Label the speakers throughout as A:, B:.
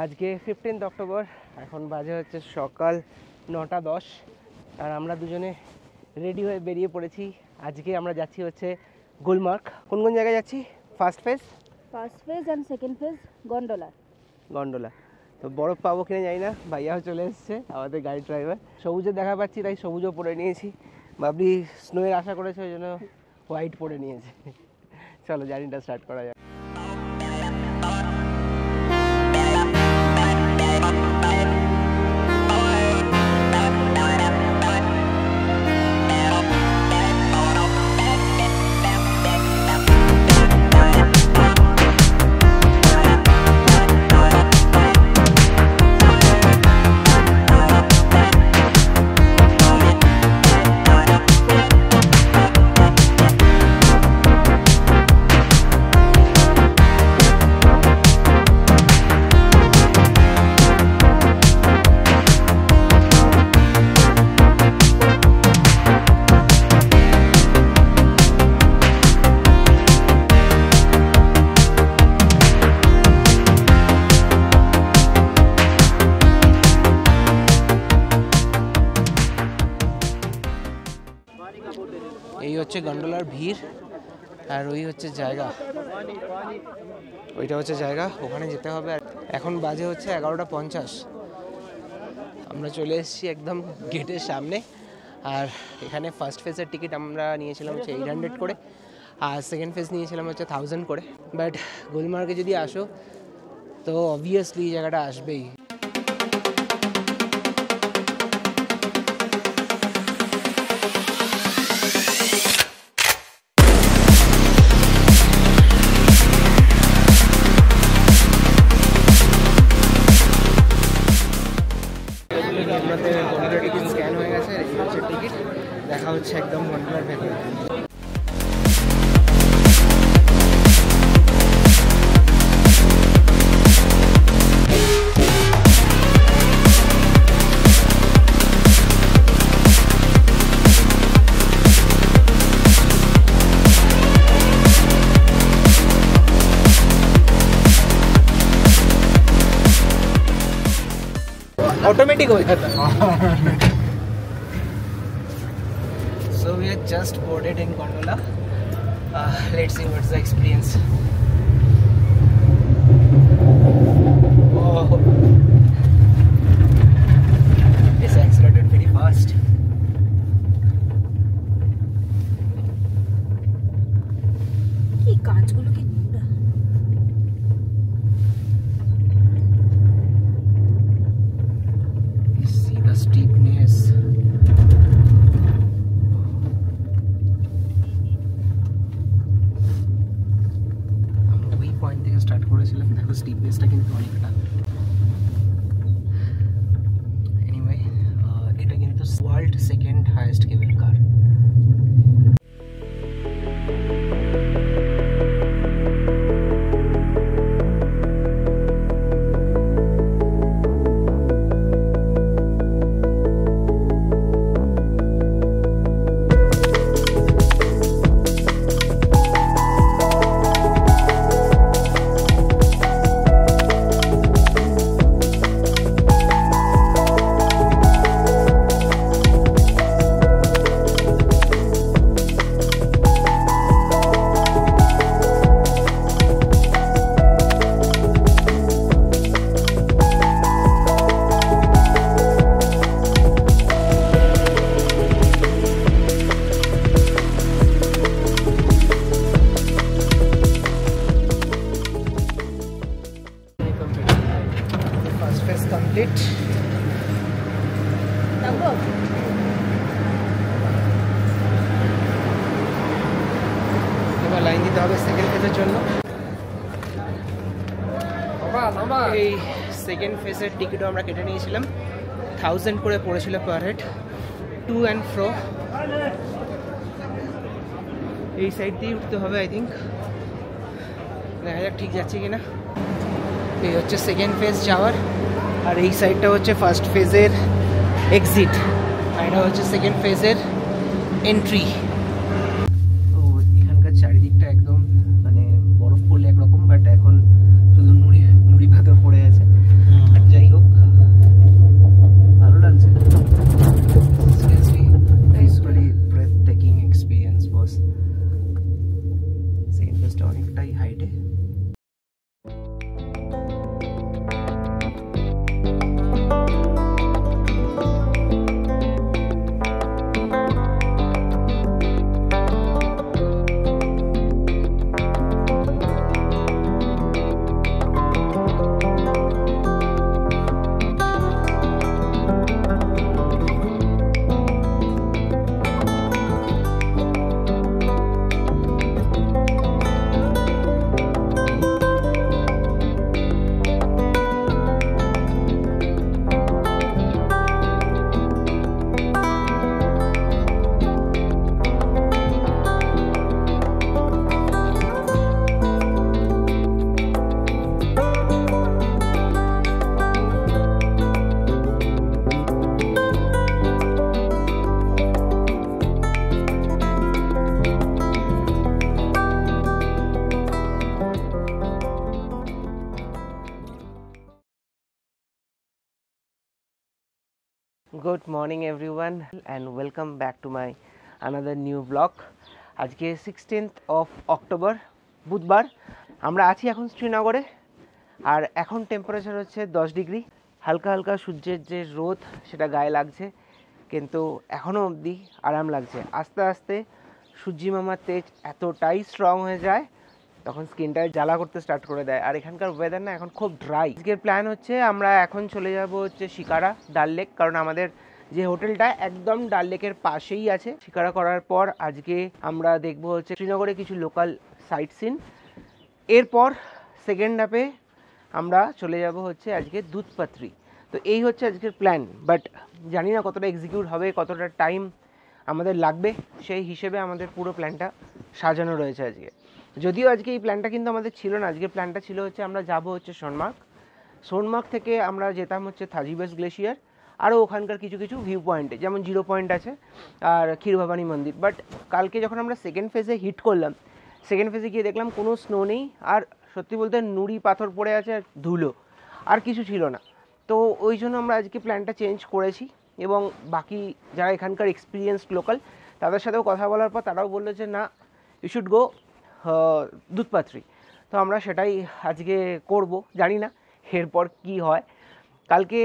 A: আজকে 15 অক্টোবর, এখন বাজে হচ্ছে সকাল 9:10 আর আমরা দুজনে রেডি হয়ে বেরিয়ে পড়েছি। আজকে আমরা যাচ্ছি হচ্ছে গুলমার্গ। কোন কোন জায়গায় যাচ্ছি? First phase
B: and second phase gondola.
A: তো বরফ পাবো কিনা জানি না, ভাইয়াও চলে এসছে আমাদের গাড়ি ড্রাইভার। সবুজের দেখা পাচ্ছি তাই সবুজও পরে নিয়েছি। বাবলি স্নোয়ের আশা করেছে ওই জন্য হোয়াইট পরে নিয়েছে। চলো জার্নিটা স্টার্ট করা যাক। এই হচ্ছে গন্ডোলার ভিড় আর ওই হচ্ছে জায়গা, ওইটা হচ্ছে জায়গা, ওখানে যেতে হবে। আর এখন বাজে হচ্ছে 11:50। আমরা চলে এসেছি একদম গেটের সামনে। আর এখানে ফার্স্ট ফেজের টিকিট আমরা নিয়েছিলাম হচ্ছে 800 করে, আর সেকেন্ড ফেজ নিয়েছিলাম হচ্ছে 1000 করে। বাট গুলমার্গে যদি আসো তো অবভিয়াসলি এই জায়গাটা আসবেই। আমাদের গন্ডোলার টিকিট স্ক্যান হয়ে গেছে, এই হচ্ছে টিকিট। দেখা হচ্ছে একদম গন্ডোলার ভেতরে। ऑटोमेटिक हो जाता है। So we are just boarded in gondola. Let's see what's the experience. Oh, it's accelerated very fast.
B: কি কাঁচগুলো কি নোংরা।
A: Steepness. আমরা ওই পয়েন্ট থেকে স্টার্ট করেছিলাম, দেখো স্টিপনেসটা কিন্তু অনেকটা। এনিওয়ে, এটা কিন্তু ওয়ার্ল্ড সেকেন্ড হাইয়েস্ট কেবল কার। কমপ্লিট। এবার লাইন দিতে হবে সেকেন্ড ফেজের জন্য। এই সেকেন্ড ফেজের টিকিটও আমরা কেটে নিয়েছিলাম, 1000 করে পড়েছিল per head, to and fro. এই সাইড দিয়ে উঠতে হবে আই থিঙ্ক, দেখা যাক ঠিক যাচ্ছে কিনা। এই হচ্ছে সেকেন্ড ফেজ যাওয়ার, আর এই সাইডটা হচ্ছে ফার্স্ট ফেজের এক্সিট, আর এটা হচ্ছে সেকেন্ড ফেজের এন্ট্রি। তো এখানকার চারিদিকটা একদম মানে বরফ পড়লে একরকম, বাট এখন শুধু নুড়ি পাথর পড়ে আছে। রাইটে। Good morning everyone and welcome back to my another new vlog. আজকে 16th of October বুধবার। আমরা আছি এখন শ্রীনগরে আর এখন টেম্পারেচার হচ্ছে 10 ডিগ্রি। হালকা হালকা সূর্যের যে রোদ সেটা গায়ে লাগছে, কিন্তু এখনও অবধি আরাম লাগছে। আস্তে আস্তে সূর্যি মামার তেজ এতটাই স্ট্রং হয়ে যায় তখন স্কিনটায় জ্বালা করতে স্টার্ট করে দেয়। আর এখানকার ওয়েদার না এখন খুব ড্রাই। আজকের প্ল্যান হচ্ছে আমরা এখন চলে যাব হচ্ছে শিকারা ডাল লেক, কারণ আমাদের যে হোটেলটা একদম ডাল লেকের পাশেই আছে। শিকারা করার পর আজকে আমরা দেখব হচ্ছে শ্রীনগরে কিছু লোকাল সাইট সিন। এরপর সেকেন্ড হাফে আমরা চলে যাব হচ্ছে আজকে দুধপাত্রি। তো এই হচ্ছে আজকের প্ল্যান, বাট জানি না কতটা এক্সিকিউট হবে, কতটা টাইম আমাদের লাগবে, সেই হিসেবে আমাদের পুরো প্ল্যানটা সাজানো রয়েছে আজকে। যদিও আজকে এই প্ল্যানটা কিন্তু আমাদের ছিল না, আজকের প্ল্যানটা ছিল হচ্ছে আমরা যাব হচ্ছে সোনমার্গ থেকে আমরা যেতাম হচ্ছে থাজিবাস গ্লেশিয়ার, আরও ওখানকার কিছু কিছু ভিউ পয়েন্টে, যেমন জিরো পয়েন্ট আছে আর ক্ষীরভবানী মন্দির। বাট কালকে যখন আমরা সেকেন্ড ফেজে হিট করলাম, সেকেন্ড ফেজে গিয়ে দেখলাম কোনো স্নো নেই, আর সত্যি বলতে নুড়ি পাথর পড়ে আছে আর ধুলো, আর কিছু ছিল না। তো ওই জন্য আমরা আজকে প্ল্যানটা চেঞ্জ করেছি এবং বাকি যারা এখানকার এক্সপিরিয়েন্সড লোকাল তাদের সাথেও কথা বলার পর তারাও বললো যে না, ইউ শুড গো দুধপাত্রি। তো আমরা সেটাই আজকে করব, জানি না এরপর কি হয়। কালকে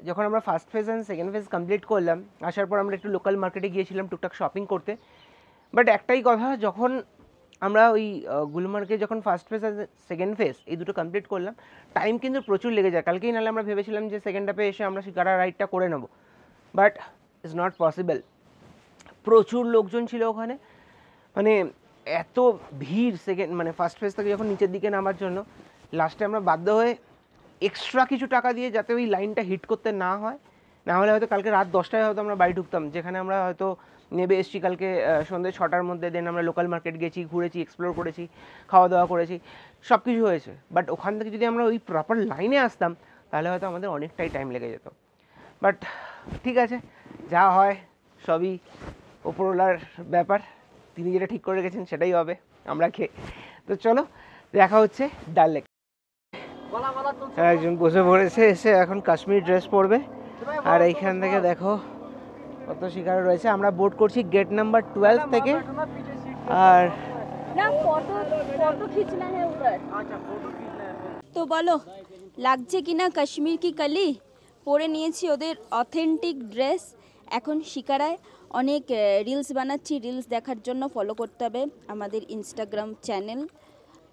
A: যখন আমরা first phase and second phase complete করলাম, আসার পর আমরা একটু লোকাল মার্কেটে গিয়েছিলাম টুকটাক শপিং করতে। বাট একটাই কথা, যখন আমরা ওই গুলমার্গে যখন ফার্স্ট ফেজ আর সেকেন্ড ফেজ এই দুটো কমপ্লিট করলাম, টাইম কিন্তু প্রচুর লেগে যায়। কালকেই নাহলে আমরা ভেবেছিলাম যে সেকেন্ড হাফে এসে আমরা শিকারা রাইডটা করে নেব, বাট ইটস নট পসিবল। প্রচুর লোকজন ছিল ওখানে, মানে এত ভিড়। মানে ফার্স্ট ফেজ থেকে যখন নিচের দিকে নামার জন্য লাস্টে আমরা বাধ্য হয়ে এক্সট্রা কিছু টাকা দিয়ে, যাতে ওই লাইনটা হিট করতে না হয়, না হলে হয়তো কালকে রাত 10টায় হয়তো আমরা বাড়ি ঢুকতাম, যেখানে আমরা হয়তো নেবে এসেছি কালকে সন্ধ্যে 6টার মধ্যে। দেন আমরা লোকাল মার্কেট গেছি, ঘুরেছি, এক্সপ্লোর করেছি, খাওয়া দাওয়া করেছি, সব কিছু হয়েছে। বাট ওখান থেকে যদি আমরা ওই প্রপার লাইনে আসতাম তাহলে হয়তো আমাদের অনেকটাই টাইম লেগে যেত। বাট ঠিক আছে, যা হয় সবই ওপরওয়ালার ব্যাপার, তিনি যেটা ঠিক করে রেখেছেন সেটাই হবে, আমরা খেয়ে। তো চলো দেখা হচ্ছে ডাল লেক। একজন বসে পড়েছে, এসে এখন কাশ্মীর ড্রেস পরবে। আর এইখান থেকে দেখো কত শিকার রয়েছে। আমরা বোট করছি গেট নাম্বার 12 থেকে। আর
B: তো বলো লাগছে কিনা কাশ্মীর কি কালি? পরে নিয়েছি ওদের অথেন্টিক ড্রেস। এখন শিকারায় অনেক রিলস বানাচ্ছি, রিলস দেখার জন্য ফলো করতে হবে আমাদের ইনস্টাগ্রাম চ্যানেল।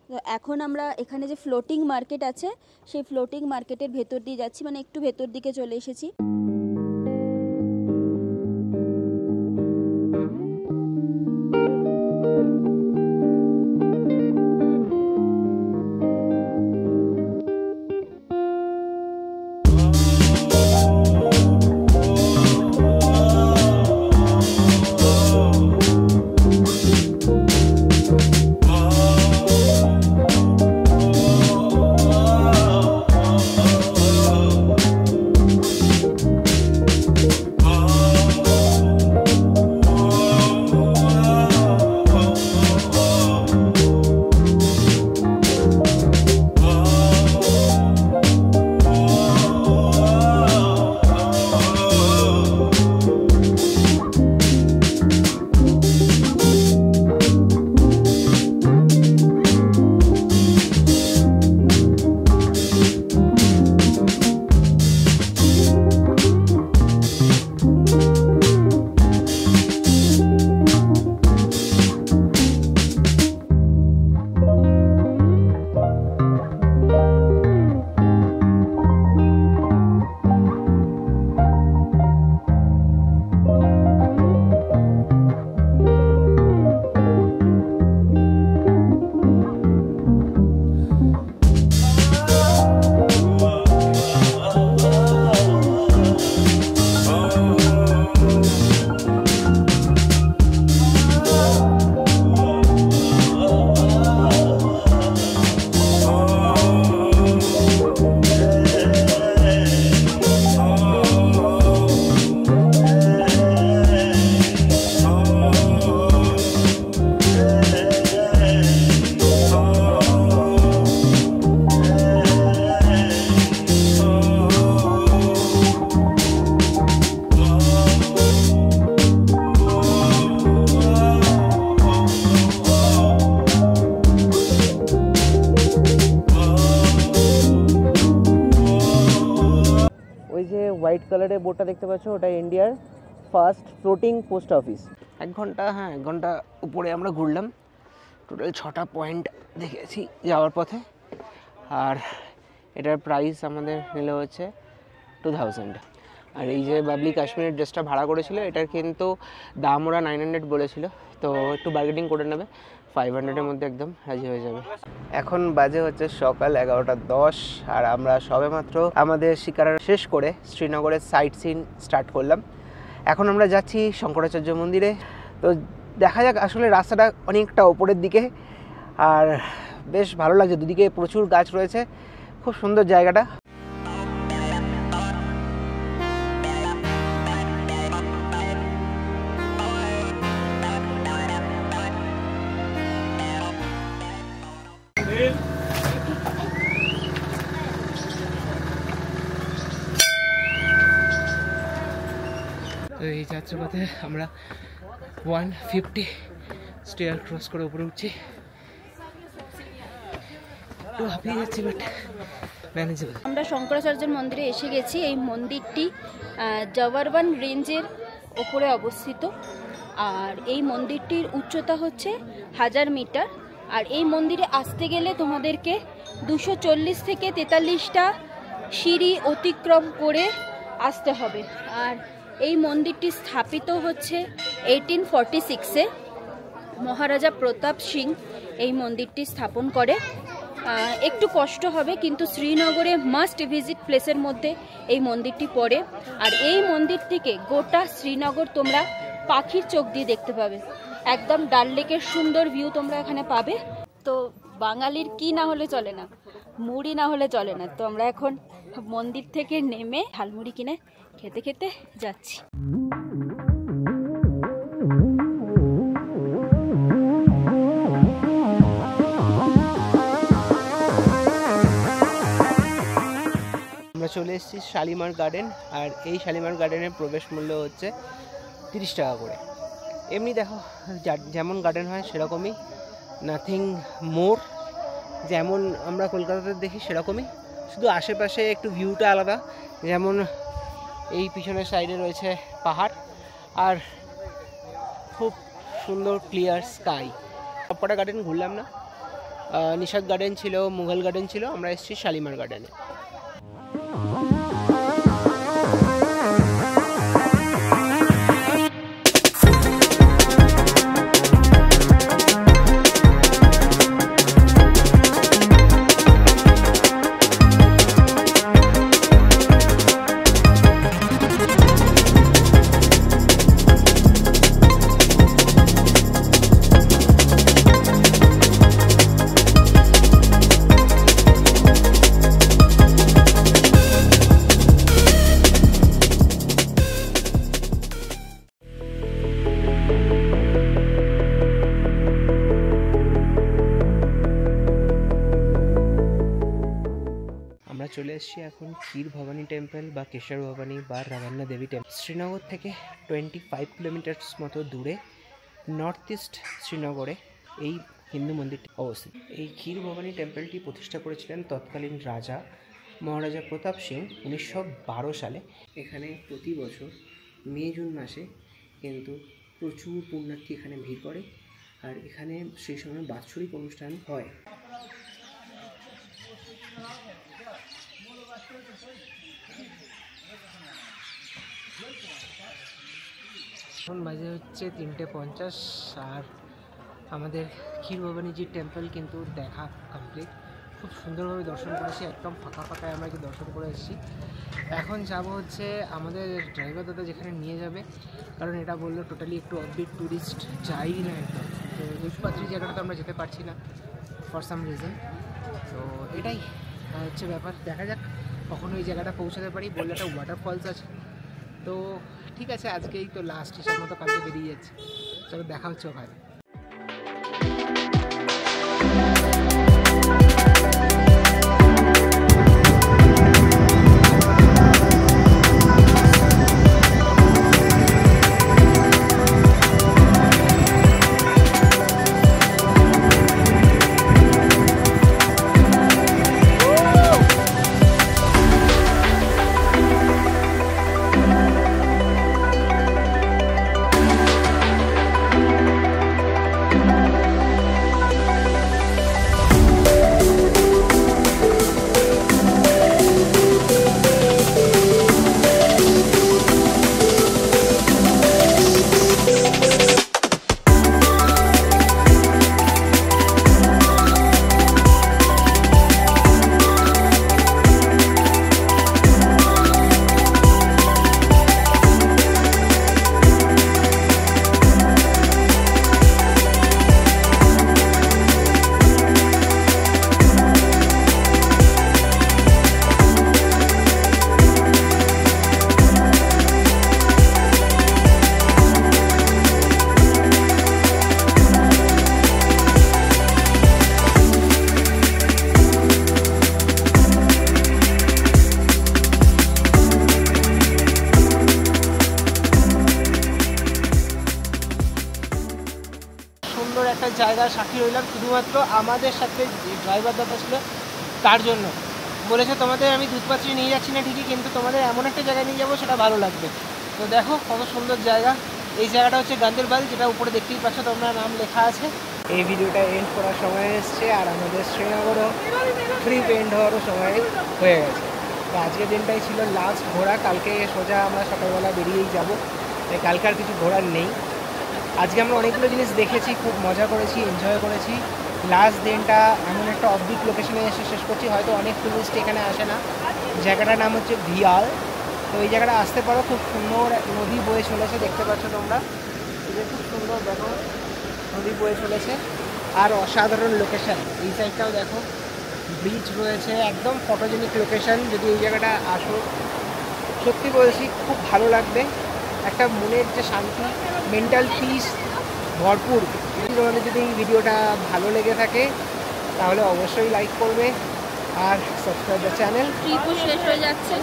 B: তো এখন আমরা এখানে যে ফ্লোটিং মার্কেট আছে সেই ফ্লোটিং মার্কেটের ভেতর দিয়ে যাচ্ছি, মানে একটু ভেতর দিকে চলে এসেছি।
A: কালারের বোর্ডটা দেখতে পাচ্ছ, ওটা ইন্ডিয়ার ফার্স্ট ফ্লোটিং পোস্ট অফিস। 1 ঘন্টা, হ্যাঁ 1 ঘন্টা উপরে আমরা ঘুরলাম। টোটাল 6টা পয়েন্ট দেখেছি যাওয়ার পথে। আর এটার প্রাইস আমাদের নিল হচ্ছে 2000। আর এই যে বাবলি কাশ্মীরের ড্রেসটা ভাড়া করেছিল, এটার কিন্তু দাম ওরা 900 বলেছিল, তো একটু বার্গেনিং করে নেবে, 500-এর মধ্যে একদম রাজি হয়ে যাবে। এখন বাজে হচ্ছে সকাল 11:10, আর আমরা সবেমাত্র আমাদের শিকারা শেষ করে শ্রীনগরের সাইট সিন স্টার্ট করলাম। এখন আমরা যাচ্ছি শঙ্করাচার্য মন্দিরে। তো দেখা যাক, আসলে রাস্তাটা অনেকটা ওপরের দিকে আর বেশ ভালো লাগছে, দুদিকে প্রচুর গাছ রয়েছে, খুব সুন্দর জায়গাটা। তো এই যাত্রাপথে আমরা 150 স্টেয়ার ক্রস করে উপরে উঠছি। একটু হাঁপিয়ে যাচ্ছি, বাট ম্যানেজেবল।
B: আমরা শঙ্করাচার্যের মন্দিরে এসে গেছি। এই মন্দিরটি জওয়ারবান রেঞ্জের ওপরে অবস্থিত, আর এই মন্দিরটির উচ্চতা হচ্ছে 1000 মিটার। আর এই মন্দিরে আসতে গেলে তোমাদেরকে 240 থেকে 43টা সিঁড়ি অতিক্রম করে আসতে হবে। আর এই মন্দিরটি স্থাপিত হচ্ছে 1846-এ। মহারাজা প্রতাপ সিং এই মন্দিরটি স্থাপন করে। একটু কষ্ট হবে, কিন্তু শ্রীনগরে মাস্ট ভিজিট প্লেসের মধ্যে এই মন্দিরটি পড়ে। আর এই মন্দির থেকে গোটা শ্রীনগর তোমরা পাখির চোখ দিয়ে দেখতে পাবে। একদম ডাল লেকের সুন্দর ভিউ তোমরা এখানে পাবে। তো বাঙালির কি না হলে চলে না, মুড়ি না হলে চলে না। তো আমরা এখন মন্দির থেকে নেমে ঝালমুড়ি কিনে খেতে খেতে যাচ্ছি।
A: আমরা চলে এসেছি শালিমার গার্ডেন, আর এই শালিমার গার্ডেনের প্রবেশ মূল্য হচ্ছে 30 টাকা করে। এমনি দেখো যেমন গার্ডেন হয় সেরকমই, নাথিং মোর, যেমন আমরা কলকাতাতে দেখি সেরকমই, শুধু আশেপাশে একটু ভিউটা আলাদা। যেমন এই পিছনের সাইডে রয়েছে পাহাড়, আর খুব সুন্দর ক্লিয়ার স্কাই। সবকটা গার্ডেন ঘুরলাম না, নিশাদ গার্ডেন ছিল, মুঘল গার্ডেন ছিল, আমরা এসেছি শালিমার গার্ডেনে। চলে এসেছি এখন ক্ষীর ভবানী টেম্পল বা কেশর ভবানী বা রামান্না দেবী টেম্পল। শ্রীনগর থেকে 25 কিলোমিটার্স মতো দূরে নর্থ ইস্ট শ্রীনগরে এই হিন্দু মন্দিরটি অবস্থিত। এই ক্ষীর ভবানী টেম্পলটি প্রতিষ্ঠা করেছিলেন তৎকালীন রাজা মহারাজা প্রতাপ সিং 1912 সালে। এখানে প্রতি বছর মে জুন মাসে কিন্তু প্রচুর পুণ্যার্থী এখানে ভিড় করে, আর এখানে সেই সময় বাৎসরিক অনুষ্ঠান হয়। এখন বাজে হচ্ছে 3:50, আর আমাদের ক্ষীর ভবানীজির টেম্পল কিন্তু দেখা কমপ্লিট। খুব সুন্দরভাবে দর্শন করেছি, একদম ফাঁকা ফাঁকায় আমরা কি দর্শন করে এসেছি। এখন যাব হচ্ছে আমাদের ড্রাইভার দাদা যেখানে নিয়ে যাবে, কারণ এটা বললো টোটালি একটু অফবিট ট্যুরিস্ট যাই না একদম। তো দুষ্পাত্রী জায়গাটা আমরা যেতে পারছি না ফর সাম রিজন। তো এটাই হচ্ছে ব্যাপার, দেখা যাক কখনো এই জায়গাটা পৌঁছাতে পারি। বললে একটা ওয়াটারফলস আছে, তো ঠিক আছে আজকেই তো লাস্ট, হিসাব মতো কালকে বেরিয়ে যাচ্ছে। চলো দেখা হচ্ছে ওখানে। একটা জায়গা সাক্ষী রইলাম শুধুমাত্র আমাদের সাথে যে ড্রাইভার দাদা ছিল তার জন্য। বলেছে তোমাদের আমি দুধপাত্রি নিয়ে যাচ্ছি না ঠিকই, কিন্তু তোমাদের এমন একটা জায়গায় নিয়ে যাবো সেটা ভালো লাগবে। তো দেখো কত সুন্দর জায়গা। এই জায়গাটা হচ্ছে গান্দেরবাল, যেটা উপরে দেখতেই পাচ্ছ তোমরা, নাম লেখা আছে। এই ভিডিওটা এন্ড করার সময় এসছে, আর আমাদের শ্রীনগরও ট্রিপ এন্ড হওয়ারও সময় হয়ে গেছে। তো আজকের দিনটাই ছিল লাস্ট ঘোরা, কালকে সোজা আমরা সকালবেলা বেরিয়েই যাব, তাই কালকে আর কিছু ঘোরার নেই। আজকে আমরা অনেকগুলো জিনিস দেখেছি, খুব মজা করেছি, এনজয় করেছি। লাস্ট দিনটা এমন একটা অফবিট লোকেশনে এসে শেষ করছি, হয়তো অনেক টুরিস্ট এখানে আসে না। জায়গাটার নাম হচ্ছে ভিয়াল। তো এই জায়গাটা আসতে পারো, খুব সুন্দর নদী বয়ে চলেছে, দেখতে পাচ্ছ তোমরা, এই যে খুব সুন্দর দেখো নদী বয়ে চলেছে, আর অসাধারণ লোকেশন। এই সাইডটাও দেখো ব্রিজ রয়েছে, একদম ফটোজেনিক লোকেশন। যদি এই জায়গাটা আসো, সত্যি বলছি খুব ভালো লাগবে। একটা মনের যে শান্তি, মেন্টাল পিস ভরপুর। তোমাদের যদি এই ভিডিওটা ভালো লেগে থাকে তাহলে অবশ্যই লাইক করবে আর সাবস্ক্রাইব দ্য চ্যানেল।
B: ট্রিপও শেষ হয়ে যাচ্ছে,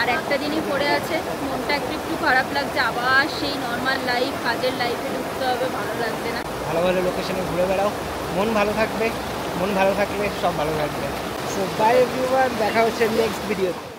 B: আর একটা দিনই পড়ে আছে। মনটা একটু খারাপ লাগছে, আবার সেই নর্মাল লাইফ, কাজের লাইফে ঢুকতে হবে, ভালো লাগছে না।
A: ভালো ভালো লোকেশনে ঘুরে বেড়াও, মন ভালো থাকবে, মন ভালো থাকলে সব ভালো থাকবে। সো বাই এভরিওয়ান, দেখা হচ্ছে নেক্সট ভিডিওতে।